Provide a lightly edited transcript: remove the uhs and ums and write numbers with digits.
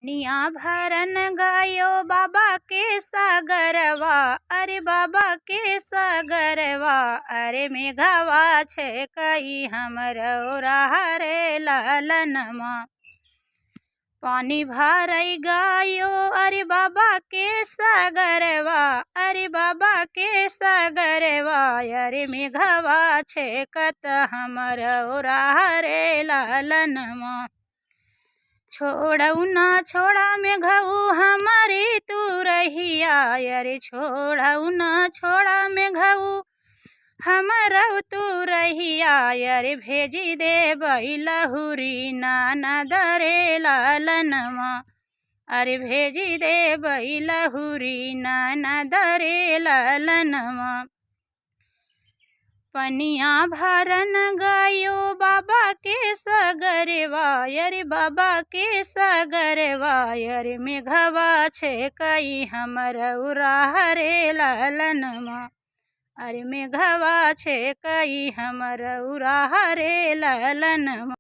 निया भरन गायो बाबा के सागरवा, अरे बाबा के सागरवा, अरे मेघवा छे कई हमरो रे लालनमा। पानी भरई गायो अरे बाबा के सागरवा, अरे बाबा के सागरवा, अरे मेघवा छे कत हमरो रे लालनमा। छोड़ऊ ना छोड़ा मेघऊ हमारी तू रहिया, अरे छोड़ऊ ना छोड़ा मेघऊ हमरऊ तू रहिया, अरे भेजी दे लहुरी ननद रे लालनमा, अरे भेजी दे लहुरी ननद रे लालनमा। पनिया भरन गायो बाबा के सगरवा, अरे बाबा के सगरवा, अरे मेघवा छे कई हमरो रे लालनमा, अरे मेघवा छे कई हमरो रे लालनमा।